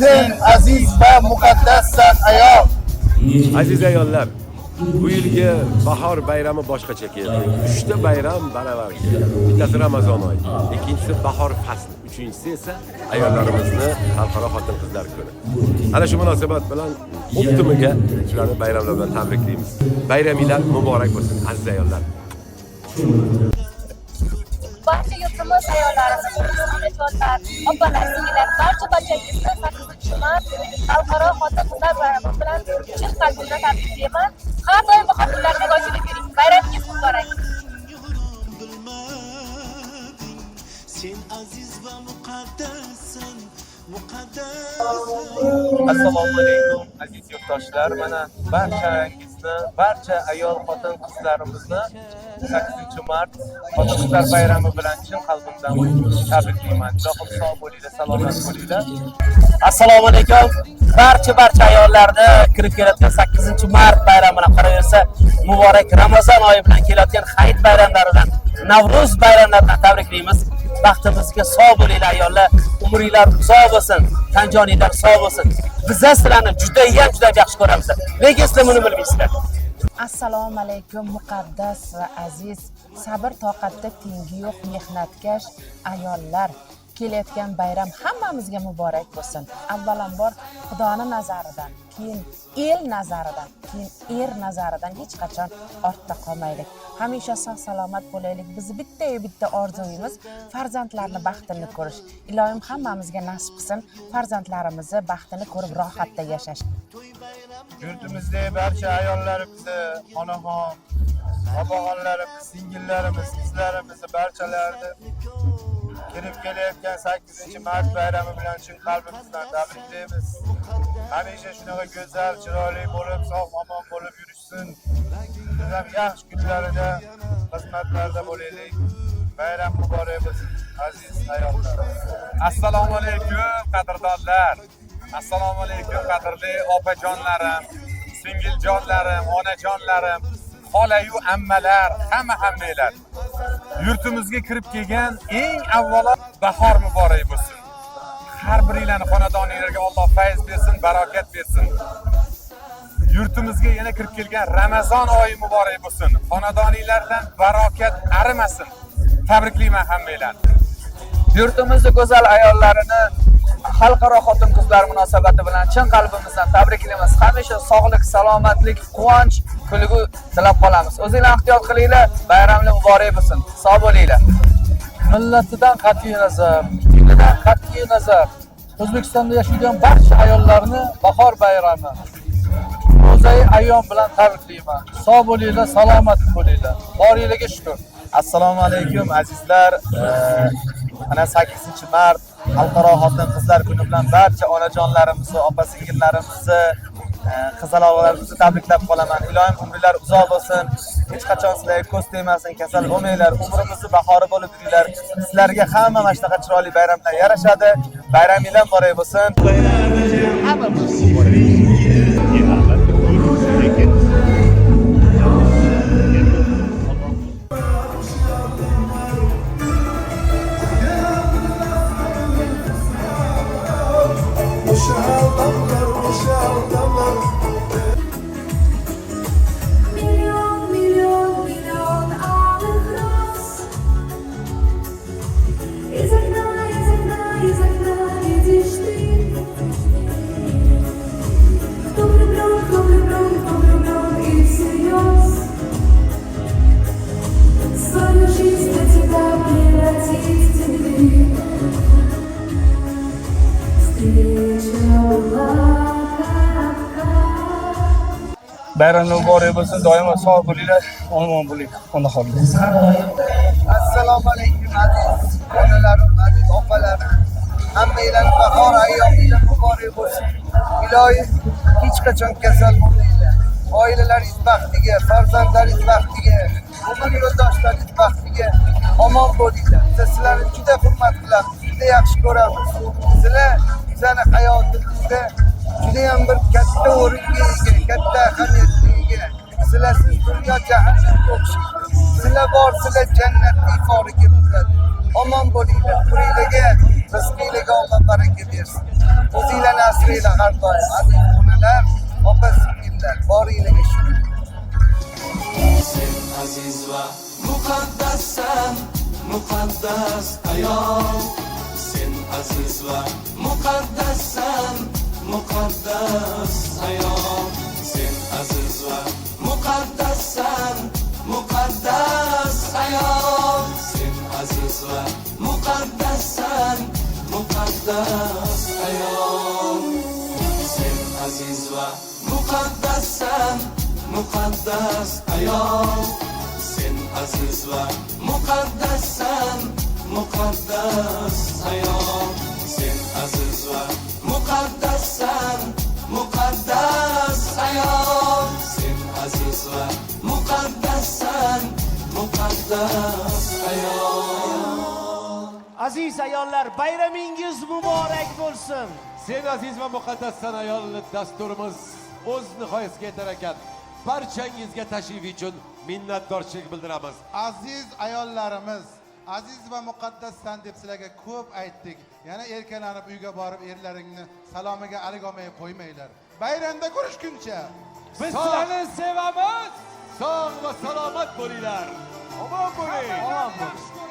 sen aziz va muqaddassan ayol. Aziz ayollar, bu yilgi bahor bayrami boshqacha keldi. 3 ta bayram baravar keldi. Bittasi Ramazon oyi, ikkinchisi bahor fasli, uchinchisi esa ayollarimizni xalqaro xotin-qizlar kuni. Ana shu munosabat bilan optimiga shularni bayramlar bilan tabriklaymiz. Bayraminglar muborak bo'lsin aziz ayollar. Barcha yurtimiz ayollarimiz, onajonlar, opalar, singillar, barchangizni 8-mart xalqaro xotin-qizlar bayrami bilan chin qalbimdan tabriklayman. Har doim xotinlarga rozilik bering. Bayramingiz muborak. Sen aziz va muqaddassan, Assalomu alaykum aziz yurtdoshlar. Mana barchangizni, barcha ayol xotin-qizlarimizni 8-mart Xotin-qizlar bayrami bilan chin qalbimdan tabriklayman. Javob sog' bo'linglar, salomat bo'linglar. Assalomu alaykum. Barcha ayollarni kirib kelayotgan 8-mart bayrami bilan qaraversa, muborak Ramazon oyi bilan kelayotgan Hayit bayramlaridan, Navro'z bayramlaridan tabriklaymiz. Baxtimizga sog' bo'linglar ayollar, umringlar uzoq bo'lsin, tanjoninglar sog' bo'lsin. Biz sizlarni juda yaxshi ko'ramiz. Lekin sizlar buni bilmaysizlar. Assalomu alaykum muqaddas va aziz, sabr toqatda tengi yo'q mehnatkash ayollar. Kelayotgan bayram hammamizga muborak bo'lsin. Avvalambor Xudoning nazaridan, keyin el nazaridan, keyin er nazaridan hech qachon ortda qolmaylik. Hamisha sog' salomat bo'laylik. Bizni bitta orzuyimiz farzandlarni baxtini ko'rish. Ilohim hammamizga nasib qilsin farzandlarimizni baxtini ko'rib rohatda yashash. Yurtimizda barcha ayollarimizni, onaxon, opa-xonlarimiz, singillarimiz, qizlarimiz barchalarini kirib kelayotgan 8-mart bayrami bilan chin qalbimizdan tabriklaymiz. Hamisha shunaqa go'zal, chiroyli bo'lib, sog'-omon bo'lib yurishsin. Biz ham yaxshi kunlarida xizmatlarda bo'laylik. Bayram muborak bo'lsin aziz ayollar. Assalomu alaykum qadrdonlar. Assalomu alaykum qadrli opajonlarim, singiljonlarim, onajonlarim, xolayu ammalar, hammanglar. Yurtimizga kirib kelgan eng avvalo bahor muborak bo'lsin. Har biringlarning xonadoningizga Alloh fayz bersin, barokat bersin. Yurtimizga yana kirib kelgan Ramazon oyi muborak bo'lsin. Xonadoningizdan barokat arimasin. Tabriklayman hammanglarni. Yurtimizning go'zal ayollarini xalqaro xotin-qizlar munosabati bilan chin qalbimizdan tabriklaymiz. Hamisha sog'lik, salomatlik, quvonch, kulgu tilab qolamiz. O'zingizlar ehtiyot qilinglar. Bayramlar muborak bo'lsin. Sog' bo'linglar. Millatidan qat'iy nazar, dinidan qat'iy nazar, O'zbekistonda yashaydigan barcha ayollarni bahor bayrami ro'zai ayyom bilan tabriklayman. Sog' bo'linglar, salomat bo'linglar. Boringlarga shukr. Assalomu alaykum azizlar. Mana 8-mart Xalqaro xotin-qizlar kuni bilan barcha onajonlarimizni, opa-singillarimizni, qizaloqlarimizni tabriklab qolaman. Ilohim umrlar uzoq bo'lsin. Hech qachon sizlarga ko'z tegmasin, kasal bo'lmanglar. Umrimizni bahori bo'lib yuringlar. Sizlarga hamma mana shunaqa chiroyli bayramlar yarashadi. Bayraminglar muborak bo'lsin. Milyon ağır raz. Iz okna yetişti. Кто влюблен и всерьез. Свою жизнь для тебя превратить в цветы. Bayramlar muborak bo'lsin. Doimo sog' bo'linglar, omon bo'ling. Onaxonlar. Assalomu alaykum aziz onalarim, aziz opalarim. Hammanglarning bahor ayyominglar muborak bo'lsin. Ilohim hech qachon kasal bo'lmanglar. Oilalaringiz baxtiga, farzandlaringiz baxtiga, umr yo'ldoshlaringiz baxtiga omon bo'linglar. Biz sizlarni juda hurmat qilamiz, juda yaxshi ko'ramiz. Sizlar bizning hayotimizda juda ham bir katta o'ringa ega, katta ahamiyatga ega. Sizlar dunyo jahannamga o'xshaysiz. Sizlar bor, sizlar jannatning foriga bo'ladi. Omon bo'linglar. Puringlarga, rizqinglarga Alloh baraka bersin. O'zinglarni asranglar har doim. Aziz onalar, opa singillar, boringlarga shukur. Sen aziz va muqaddassan, muqaddas ayol. Sen aziz va muqaddassan, muqaddas ayol. Sen aziz va muqaddassan, muqaddas ayol. Sen aziz va muqaddassan, muqaddas ayol. Sen aziz va muqaddassan, muqaddas ayol. Sen aziz va muqaddassan, muqaddas ayol. Sen aziz va muqaddassan, muqaddas ayol. Sen aziz va muqaddassan, muqaddas ayol. Aziz ayollar, bayramingiz muborak bo'lsin. Sen aziz va muqaddassan ayolni dasturimiz o'z nihoyasiga yetar ekan. Barchangizga tashrif uchun minnatdorchilik bildiramiz. Aziz ayollarimiz, aziz va muqaddassan deb sizlarga ko'p aytdik. Yana erkalanib uyga borib erlaringni salomiga alik olmay qo'ymanglar. Bayramda ko'rishguncha Biz sizlarni sevamiz. Sog' va salomat bo'linglar. Omon bo'ling.